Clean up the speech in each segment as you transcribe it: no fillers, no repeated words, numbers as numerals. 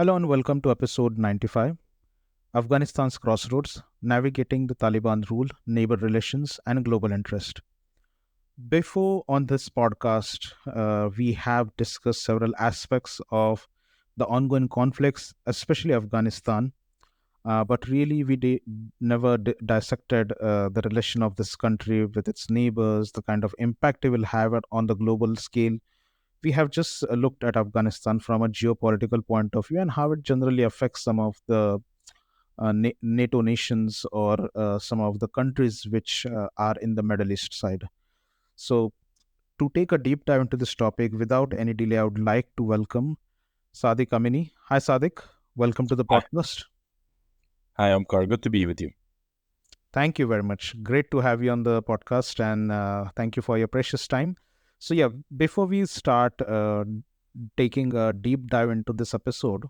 Hello and welcome to episode 95, Afghanistan's Crossroads, Navigating the Taliban Rule, Neighbor Relations, and Global Interest. Before on this podcast, we have discussed several aspects of the ongoing conflicts, especially Afghanistan, but really never dissected the relation of this country with its neighbors, the kind of impact it will have on the global scale. We have just looked at Afghanistan from a geopolitical point of view and how it generally affects some of the NATO nations or some of the countries which are in the Middle East side. So, to take a deep dive into this topic without any delay, I would like to welcome Sadiq Amini. Hi, Sadiq. Welcome to the Hi, podcast. hi, Omkar. Good to be with you. Thank you very much. Great to have you on the podcast and thank you for your precious time. So, yeah, before we start taking a deep dive into this episode,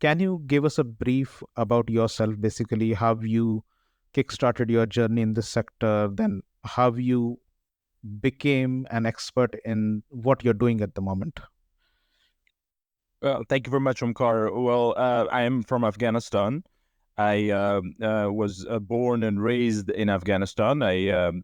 can you give us a brief about yourself, basically, how you kickstarted your journey in this sector, then how you became an expert in what you're doing at the moment? Well, thank you very much, Omkar. Well, I am from Afghanistan. I was born and raised in Afghanistan.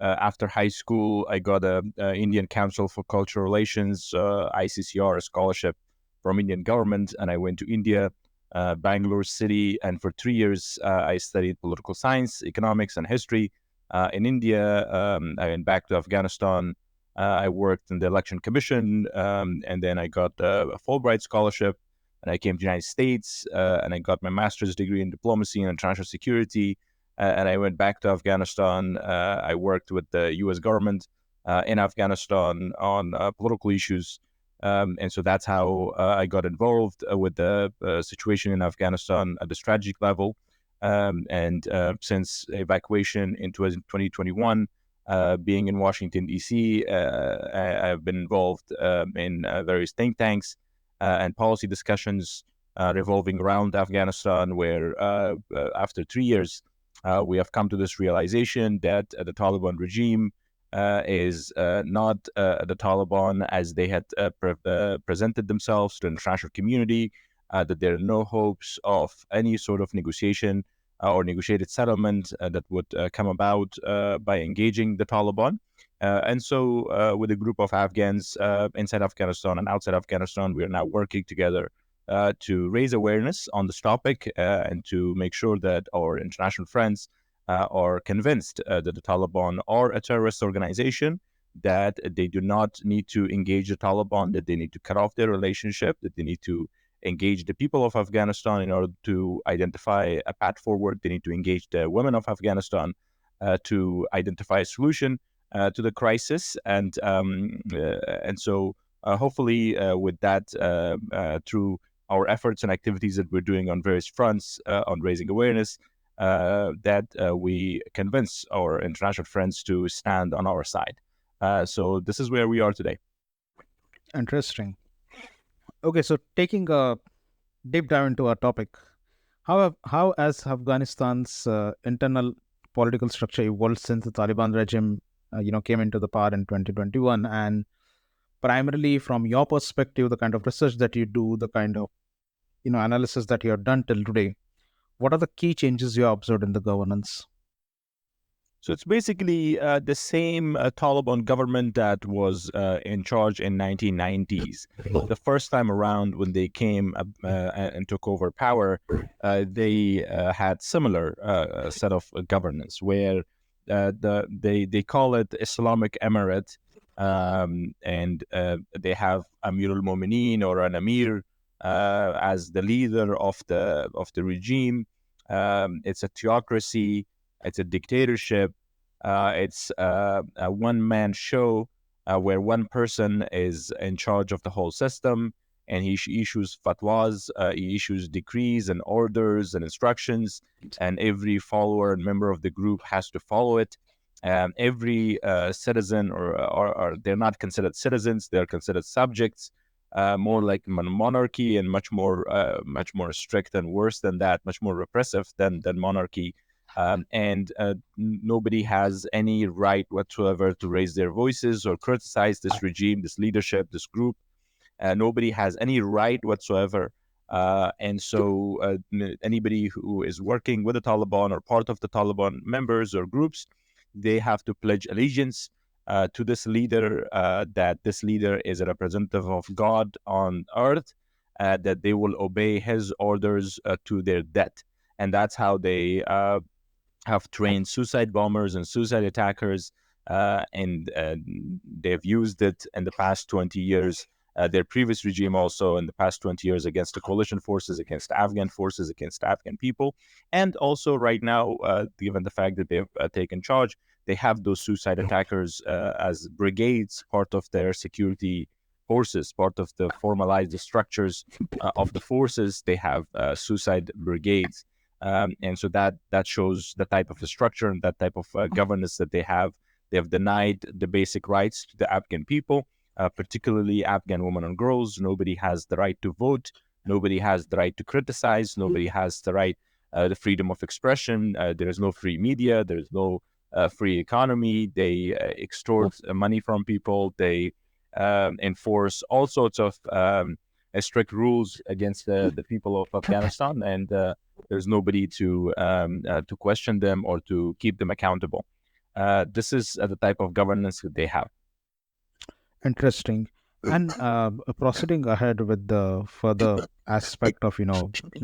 After high school, I got a Indian Council for Cultural Relations (ICCR) scholarship from Indian government, and I went to India, Bangalore city, and for 3 years I studied political science, economics, and history. In India, I went back to Afghanistan. I worked in the election commission, and then I got a Fulbright scholarship, and I came to the United States, and I got my master's degree in diplomacy and international security. And I went back to Afghanistan. I worked with the U.S. government in Afghanistan on political issues. And so that's how I got involved with the situation in Afghanistan at the strategic level. And since evacuation in 2021, being in Washington, D.C., I've been involved in various think tanks and policy discussions revolving around Afghanistan, where after 3 years, we have come to this realization that the Taliban regime is not the Taliban as they had presented themselves to the international community, that there are no hopes of any sort of negotiation or negotiated settlement that would come about by engaging the Taliban. And so, with a group of Afghans inside Afghanistan and outside Afghanistan, we are now working together to raise awareness on this topic and to make sure that our international friends are convinced that the Taliban are a terrorist organization, that they do not need to engage the Taliban, that they need to cut off their relationship, that they need to engage the people of Afghanistan in order to identify a path forward. They need to engage the women of Afghanistan to identify a solution to the crisis. And so, hopefully, with that, through our efforts and activities that we're doing on various fronts on raising awareness, that we convince our international friends to stand on our side. So this is where we are today. Interesting. Okay, so taking a deep dive into our topic, how has Afghanistan's internal political structure evolved since the Taliban regime, came into the power in 2021, and primarily from your perspective, the kind of research that you do, the kind of analysis that you have done till today, what are the key changes you have observed in the governance? So it's basically the same Taliban government that was in charge in 1990s. The first time around when they came and took over power, they had similar set of governance where they call it Islamic Emirate, and they have Amir al-Mu'mineen or an Amir as the leader of the regime. It's a theocracy. It's a dictatorship. It's a one-man show where one person is in charge of the whole system, and he issues fatwas, he issues decrees and orders and instructions, and every follower and member of the group has to follow it. Every citizen, or they're not considered citizens; they're considered subjects, more like monarchy, and much more strict and worse than that, much more repressive than monarchy. And nobody has any right whatsoever to raise their voices or criticize this regime, this leadership, this group. Nobody has any right whatsoever And so anybody who is working with the Taliban or part of the Taliban members or groups, they have to pledge allegiance to this leader, that this leader is a representative of God on earth, that they will obey his orders to their death. And that's how they have trained suicide bombers and suicide attackers, and they've used it in the past 20 years. Their previous regime also in the past 20 years against the coalition forces, against Afghan forces, against Afghan people. And also right now, given the fact that they've taken charge, they have those suicide attackers as brigades, part of their security forces, part of the formalized structures of the forces. They have suicide brigades. And so that shows the type of structure and that type of governance that they have. They have denied the basic rights to the Afghan people, particularly Afghan women and girls. Nobody has the right to vote. Nobody has the right to criticize. Nobody has the right, the freedom of expression. There is no free media. There is no free economy. They extort money from people. They enforce all sorts of strict rules against the people of Afghanistan, and there's nobody to question them or to keep them accountable. This is the type of governance that they have. Interesting. And proceeding ahead with the further aspect of,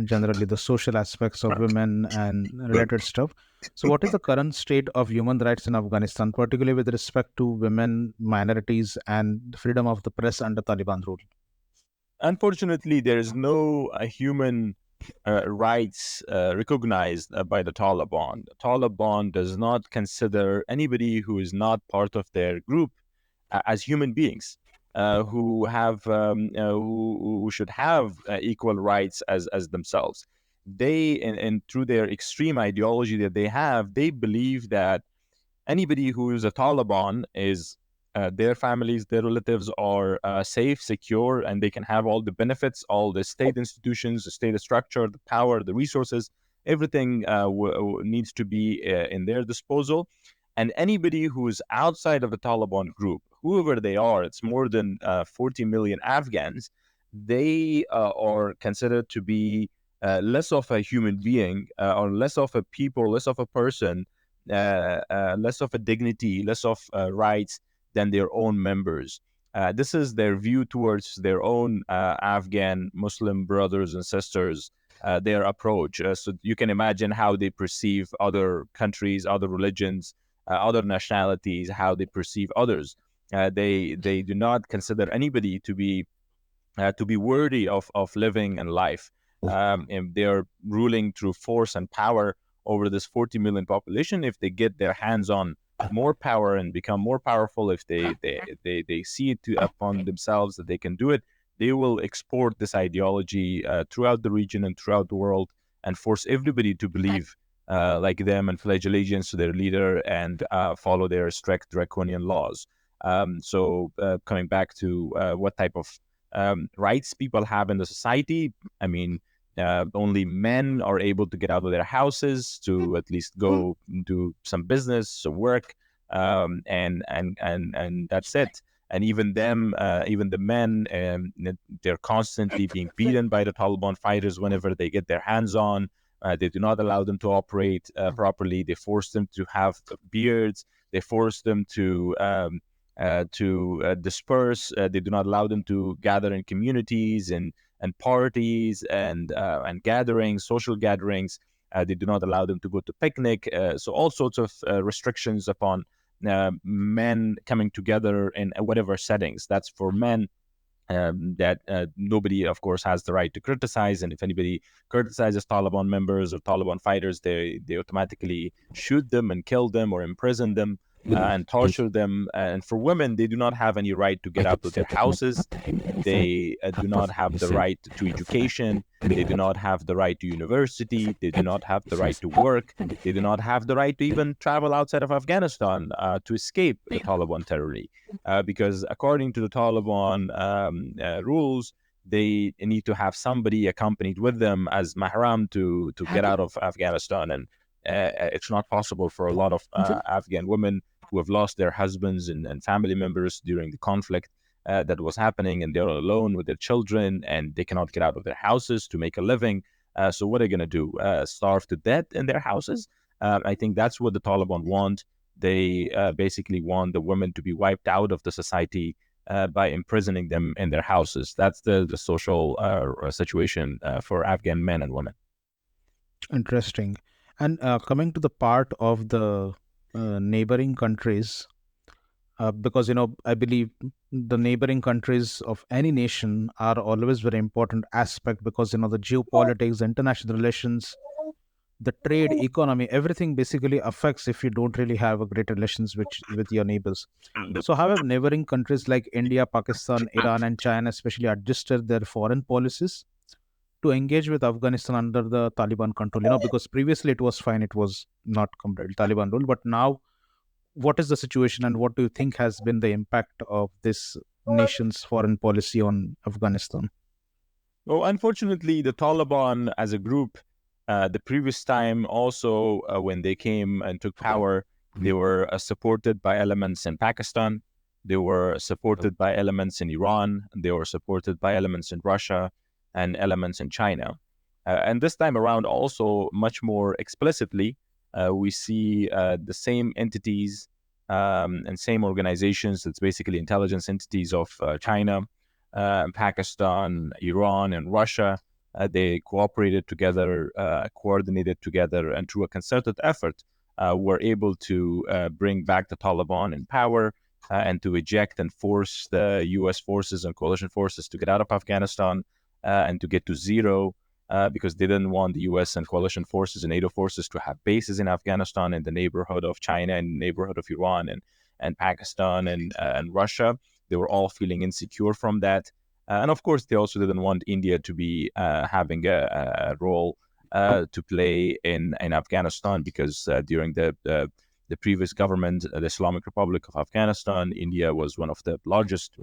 generally the social aspects of women and related stuff. So, what is the current state of human rights in Afghanistan, particularly with respect to women, minorities, and the freedom of the press under Taliban rule? Unfortunately, there is no human rights recognized by the Taliban. The Taliban does not consider anybody who is not part of their group as human beings, who should have equal rights as themselves. They, and through their extreme ideology that they have, they believe that anybody who is a Taliban is their families, their relatives are safe, secure, and they can have all the benefits, all the state institutions, the state structure, the power, the resources, everything needs to be in their disposal. And anybody who is outside of the Taliban group, whoever they are, it's more than 40 million Afghans, they are considered to be less of a human being, or less of a people, less of a person, less of a dignity, less of rights than their own members. This is their view towards their own Afghan Muslim brothers and sisters, their approach. So you can imagine how they perceive other countries, other religions, other nationalities, how they perceive others. They do not consider anybody to be worthy of living and life. And they're ruling through force and power over this 40 million population. If they get their hands on more power and become more powerful, if they see it upon themselves that they can do it, they will export this ideology throughout the region and throughout the world, and force everybody to believe like them and pledge allegiance to their leader and follow their strict draconian laws. So coming back to what type of rights people have in the society, I mean, only men are able to get out of their houses to at least go do some business or work, and that's it. And even them, even the men, they're constantly being beaten by the Taliban fighters whenever they get their hands on. They do not allow them to operate properly. They force them to have beards. They force them to disperse. They do not allow them to gather in communities and parties and gatherings, social gatherings. They do not allow them to go to picnic. So all sorts of restrictions upon men coming together in whatever settings. That's for men. That nobody, of course, has the right to criticize, and if anybody criticizes Taliban members or Taliban fighters, they automatically shoot them and kill them or imprison them and torture them. And for women, they do not have any right to get out of their houses. They do not have the right to education. They do not have the right to university. They do not have the right to work. They do not have the right to even travel outside of Afghanistan to escape the Taliban terror. Because according to the Taliban rules, they need to have somebody accompanied with them as mahram to get out of Afghanistan. And it's not possible for a lot of Afghan women who have lost their husbands and family members during the conflict. that was happening, and they're alone with their children, and they cannot get out of their houses to make a living. So what are they going to do? Starve to death in their houses? I think that's what the Taliban want. They basically want the women to be wiped out of the society by imprisoning them in their houses. That's the social situation for Afghan men and women. Interesting. And coming to the part of the neighboring countries, because I believe the neighboring countries of any nation are always very important aspect, because the geopolitics, international relations, the trade, economy, everything basically affects if you don't really have a great relations with your neighbors. So how have neighboring countries like India, Pakistan, Iran, and China especially adjusted their foreign policies to engage with Afghanistan under the Taliban control? Because previously it was fine, it was not completely Taliban rule, but now what is the situation, and what do you think has been the impact of this nation's foreign policy on Afghanistan? Well, unfortunately, the Taliban as a group, the previous time also, when they came and took power, they were supported by elements in Pakistan. They were supported by elements in Iran. They were supported by elements in Russia and elements in China. And this time around, also much more explicitly, we see the same entities and same organizations. It's basically intelligence entities of China, Pakistan, Iran, and Russia. They cooperated together, coordinated together, and through a concerted effort, were able to bring back the Taliban in power and to eject and force the U.S. forces and coalition forces to get out of Afghanistan and to get to zero. Because they didn't want the U.S. and coalition forces and NATO forces to have bases in Afghanistan in the neighborhood of China and neighborhood of Iran and Pakistan and Russia. They were all feeling insecure from that. And of course, they also didn't want India to be having a role to play in Afghanistan, because during the previous government, the Islamic Republic of Afghanistan, India was one of the largest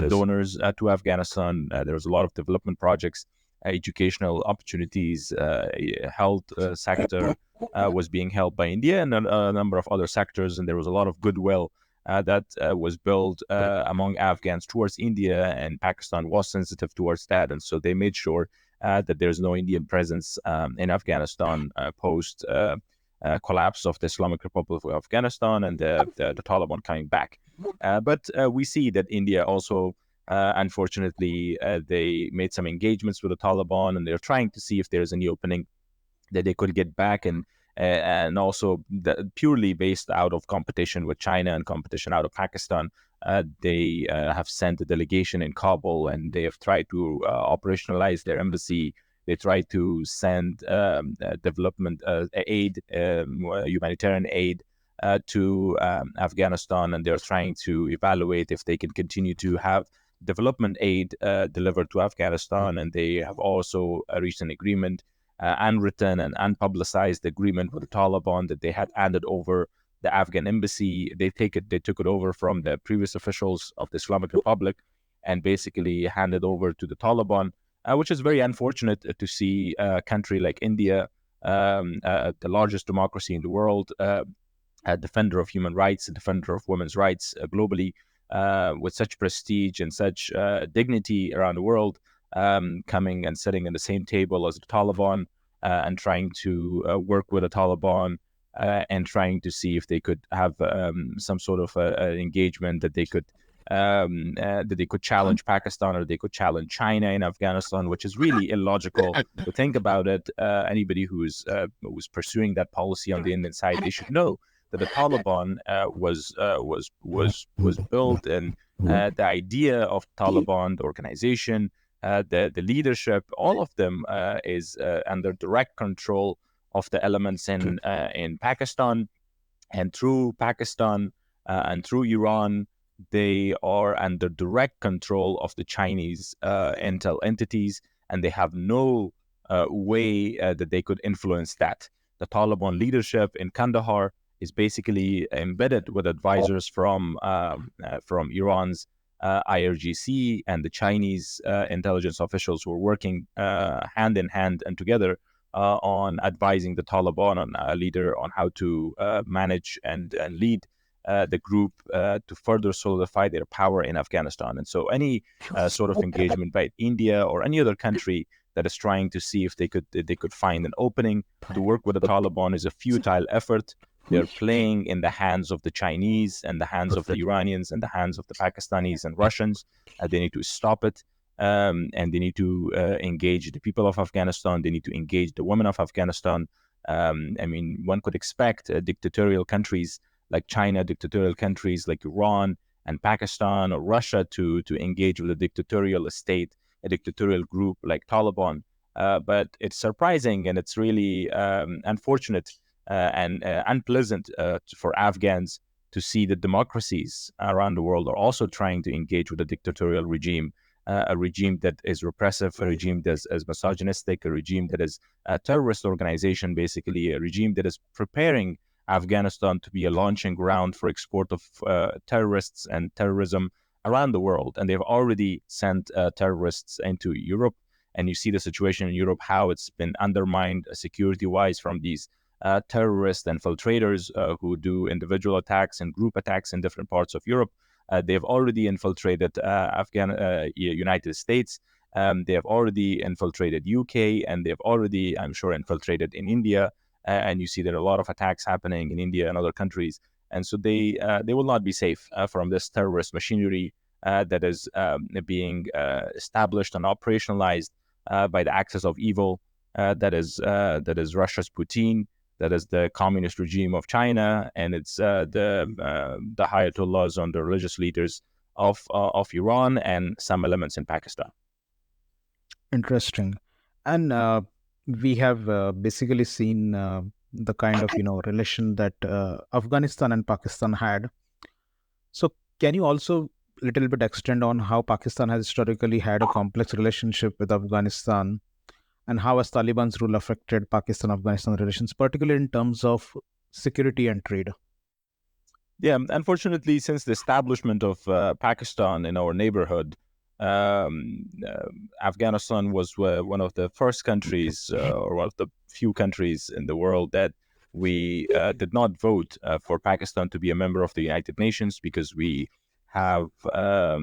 donors to Afghanistan. There was a lot of development projects, educational opportunities, health sector was being held by India, and a number of other sectors. And there was a lot of goodwill that was built among Afghans towards India, and Pakistan was sensitive towards that. And so they made sure that there's no Indian presence in Afghanistan post collapse of the Islamic Republic of Afghanistan and the Taliban coming back. But we see that India also, unfortunately, they made some engagements with the Taliban, and they're trying to see if there's any opening that they could get back, and also purely based out of competition with China and competition out of Pakistan. They have sent a delegation in Kabul, and they have tried to operationalize their embassy. They tried to send development aid, humanitarian aid to Afghanistan, and they're trying to evaluate if they can continue to have development aid delivered to Afghanistan. And they have also reached an agreement, unwritten and unpublicized agreement with the Taliban, that they had handed over the Afghan embassy. They took it over from the previous officials of the Islamic Republic and basically handed over to the Taliban, which is very unfortunate to see a country like India, the largest democracy in the world, a defender of human rights, a defender of women's rights globally, with such prestige and such dignity around the world, coming and sitting at the same table as the Taliban, and trying to work with the Taliban, and trying to see if they could have some sort of engagement that they could challenge Pakistan, or they could challenge China in Afghanistan, which is really illogical to think about it. Anybody who's pursuing that policy on the Indian side, they should know that the Taliban was built, and the idea of Taliban, the organization, the leadership, all of them is under direct control of the elements in Pakistan, and through Pakistan and through Iran, they are under direct control of the Chinese intel entities, and they have no way that they could influence that. The Taliban leadership in Kandahar is basically embedded with advisors from Iran's IRGC, and the Chinese intelligence officials who are working hand in hand and together on advising the Taliban on a leader on how to manage and lead the group to further solidify their power in Afghanistan. And so any sort of engagement by India or any other country that is trying to see if they could find an opening to work with the Taliban is a futile effort. They're playing in the hands of the Chinese and the hands of the Iranians and the hands of the Pakistanis and Russians. They need to stop it. And they need to engage the people of Afghanistan. They need to engage the women of Afghanistan. One could expect dictatorial countries like China, dictatorial countries like Iran and Pakistan or Russia to engage with a dictatorial state, a dictatorial group like Taliban. But it's surprising and it's really unfortunate and unpleasant for Afghans to see that democracies around the world are also trying to engage with a dictatorial regime, a regime that is repressive, a regime that is misogynistic, a regime that is a terrorist organization, basically, a regime that is preparing Afghanistan to be a launching ground for export of terrorists and terrorism around the world. And they've already sent terrorists into Europe. And you see the situation in Europe, how it's been undermined security-wise from these terrorist infiltrators who do individual attacks and group attacks in different parts of Europe. They've already infiltrated United States. They have already infiltrated UK, and they've already, I'm sure, infiltrated in India. And you see there are a lot of attacks happening in India and other countries. And so they will not be safe from this terrorist machinery that is being established and operationalized by the axis of evil that is Russia's Putin, that is the communist regime of China, and it's the Ayatollahs and the religious leaders of Iran and some elements in Pakistan. Interesting. And we have basically seen the kind of relation that Afghanistan and Pakistan had. So can you also little bit extend on how Pakistan has historically had a complex relationship with Afghanistan, and how has Taliban's rule affected Pakistan-Afghanistan relations, particularly in terms of security and trade? Yeah, unfortunately, since the establishment of Pakistan in our neighborhood, Afghanistan was one of the first countries, or one of the few countries in the world that we did not vote for Pakistan to be a member of the United Nations, because we have a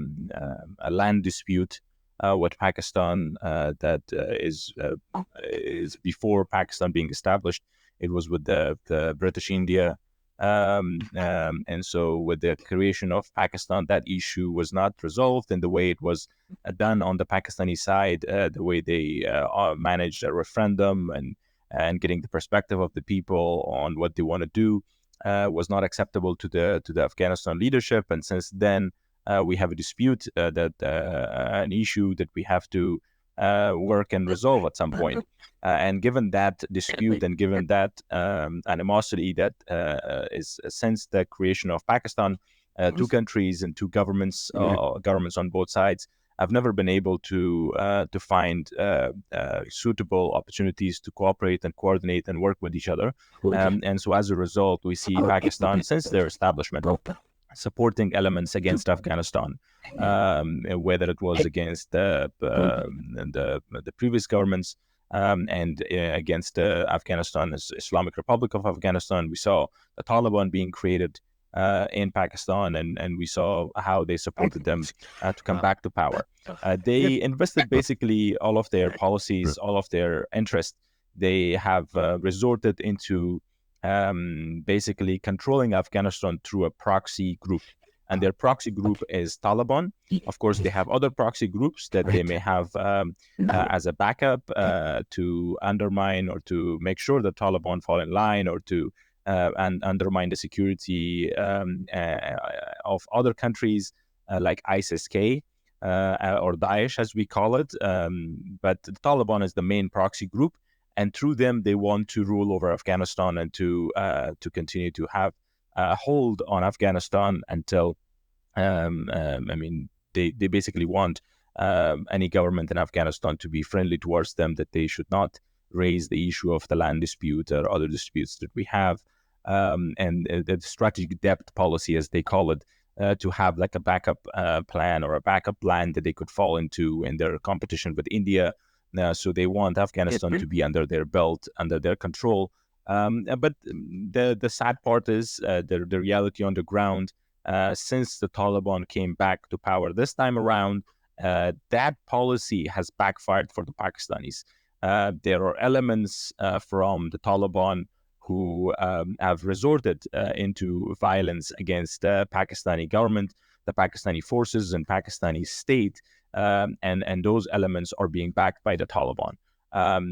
land dispute with Pakistan that is before Pakistan being established. It was with the British India. And so with the creation of Pakistan, that issue was not resolved in the way it was done on the Pakistani side, the way they managed a referendum and getting the perspective of the people on what they want to do was not acceptable to the Afghanistan leadership. And since then, we have a dispute an issue that we have to work and resolve at some point. And given that dispute and given that animosity that is since the creation of Pakistan, two countries and two governments, governments on both sides, have never been able to find suitable opportunities to cooperate and coordinate and work with each other. And so as a result, we see Pakistan, since their establishment, supporting elements against Afghanistan, whether it was against the previous governments and against Afghanistan, Islamic Republic of Afghanistan. We saw the Taliban being created in Pakistan, and we saw how they supported them to come back to power. They invested basically all of their policies, all of their interests. They have resorted into basically controlling Afghanistan through a proxy group. And their proxy group is Taliban. Of course, they have other proxy groups that they may have as a backup to undermine or to make sure that Taliban fall in line, or to and undermine the security of other countries like ISIS-K or Daesh, as we call it. But the Taliban is the main proxy group, and through them, they want to rule over Afghanistan and to continue to have a hold on Afghanistan until, they basically want any government in Afghanistan to be friendly towards them, that they should not raise the issue of the land dispute or other disputes that we have. And the strategic debt policy, as they call it, to have like a backup plan or a backup land that they could fall into in their competition with India. So they want Afghanistan to be under their belt, under their control, But the sad part is the reality on the ground. Since the Taliban came back to power this time around, that policy has backfired for the Pakistanis. There are elements from the Taliban who have resorted into violence against the Pakistani government, the Pakistani forces, and Pakistani state, and those elements are being backed by the Taliban.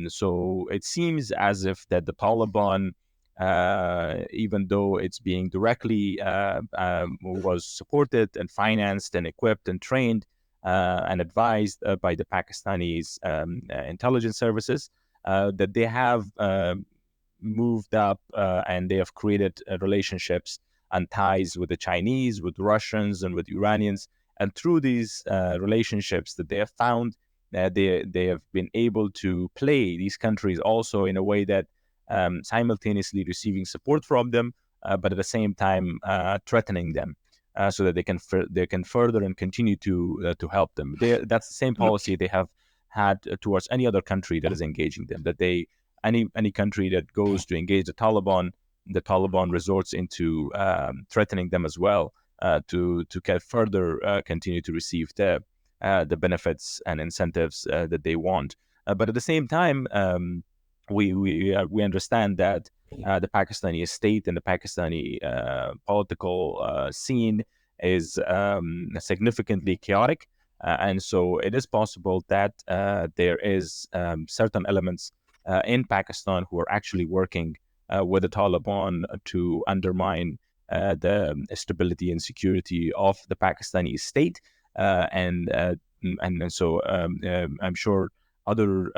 So it seems as if that the Taliban, even though it's being directly was supported and financed and equipped and trained and advised by the Pakistanis intelligence services, that they have moved up and they have created relationships and ties with the Chinese, with Russians, and with Iranians. And through these relationships that they have found, they have been able to play these countries also in a way that simultaneously receiving support from them, but at the same time threatening them, so that they can further and continue to help them. That's the same policy they have had towards any other country that is engaging them. That any country that goes to engage the Taliban resorts into threatening them as well, to further continue to receive the benefits and incentives that they want. But at the same time, we understand that the Pakistani state and the Pakistani political scene is significantly chaotic, and so it is possible that there is certain elements in Pakistan who are actually working with the Taliban to undermine the stability and security of the Pakistani state, and so I'm sure other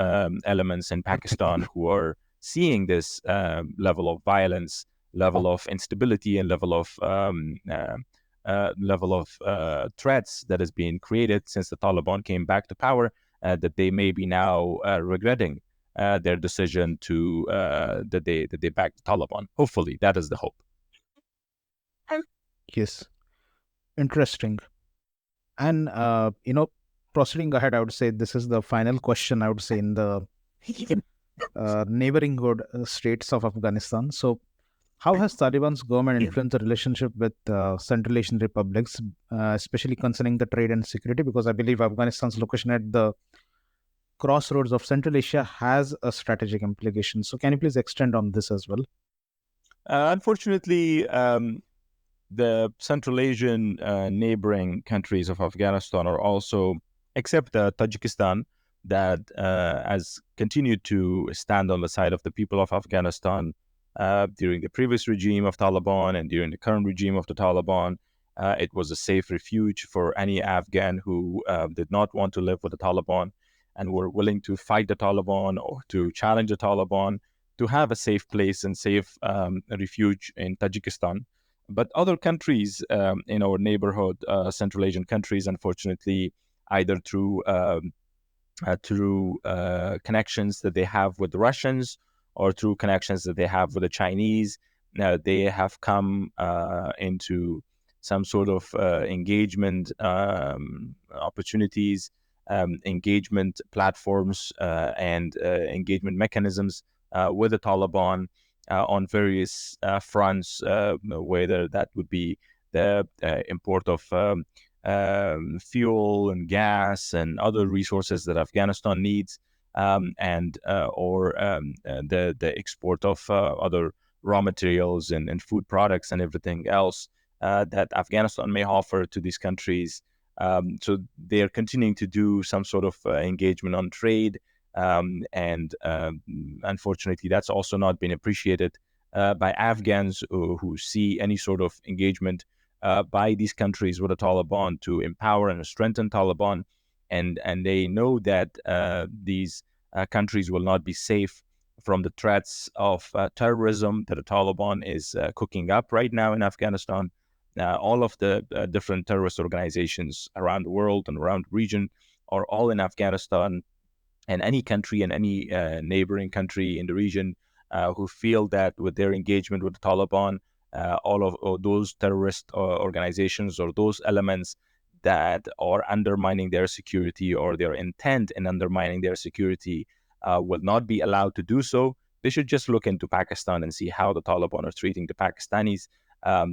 elements in Pakistan who are seeing this level of violence, level of instability, and level of threats that has been created since the Taliban came back to power, that they may be now regretting their decision to that they back the Taliban. Hopefully, that is the hope. Yes, interesting. And proceeding ahead, I would say this is the final question. I would say in the neighboring states of Afghanistan. So, how has Taliban's government influenced the relationship with Central Asian republics, especially concerning the trade and security? Because I believe Afghanistan's location at the crossroads of Central Asia has a strategic implication. So, can you please extend on this as well? Unfortunately, the Central Asian neighboring countries of Afghanistan are also, except Tajikistan, that has continued to stand on the side of the people of Afghanistan during the previous regime of Taliban and during the current regime of the Taliban. It was a safe refuge for any Afghan who did not want to live with the Taliban and were willing to fight the Taliban or to challenge the Taliban, to have a safe place and safe refuge in Tajikistan. But other countries in our neighborhood, Central Asian countries, unfortunately, either through connections that they have with the Russians or through connections that they have with the Chinese, they have come into some sort of engagement opportunities, engagement platforms, and engagement mechanisms with the Taliban on various fronts, whether that would be the import of fuel and gas and other resources that Afghanistan needs, and or the export of other raw materials and food products and everything else that Afghanistan may offer to these countries. So they are continuing to do some sort of engagement on trade, and unfortunately, that's also not been appreciated by Afghans who see any sort of engagement by these countries with the Taliban to empower and strengthen Taliban, and they know that these countries will not be safe from the threats of terrorism that the Taliban is cooking up right now in Afghanistan. All of the different terrorist organizations around the world and around the region are all in Afghanistan, and any country and any neighboring country in the region who feel that with their engagement with the Taliban, all those terrorist organizations or those elements that are undermining their security or their intent in undermining their security will not be allowed to do so. they should just look into Pakistan and see how the Taliban are treating the Pakistanis.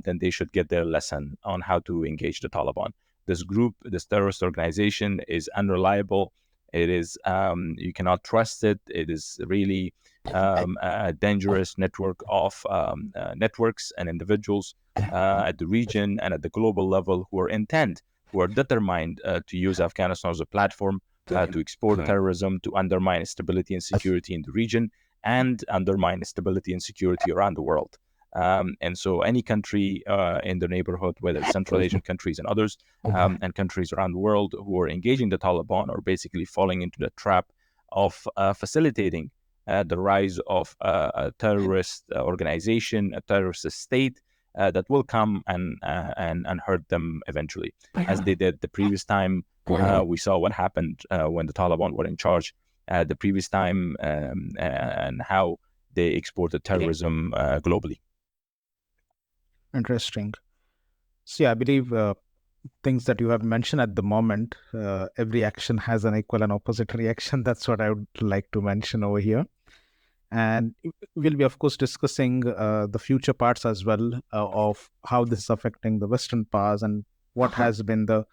Then they should get their lesson on how to engage the Taliban. This group, this terrorist organization, is unreliable. It is you cannot trust it. It is really a dangerous network of networks and individuals at the region and at the global level who are determined to use Afghanistan as a platform to export terrorism, to undermine stability and security in the region, and undermine stability and security around the world. And so any country in the neighborhood, whether it's Central Asian countries and others, and countries around the world who are engaging the Taliban, are basically falling into the trap of facilitating the rise of a terrorist organization, a terrorist state that will come and hurt them eventually, as they did the previous time. We saw what happened when the Taliban were in charge the previous time, and how they exported terrorism globally. Interesting. So yeah, I believe things that you have mentioned at the moment, every action has an equal and opposite reaction. That's what I would like to mention over here. And we'll be, of course, discussing the future parts as well of how this is affecting the Western powers and what has been the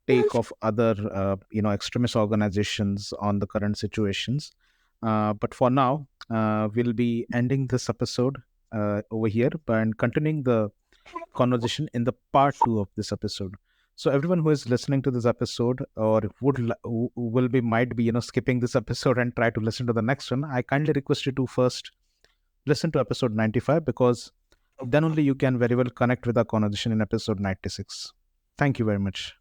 take of other, extremist organizations on the current situations. But for now, we'll be ending this episode over here and continuing the conversation in the part 2 of this episode. So everyone who is listening to this episode or will be might be skipping this episode and try to listen to the next one, I kindly request you to first listen to episode 95, because then only you can very well connect with our conversation in episode 96. Thank you very much.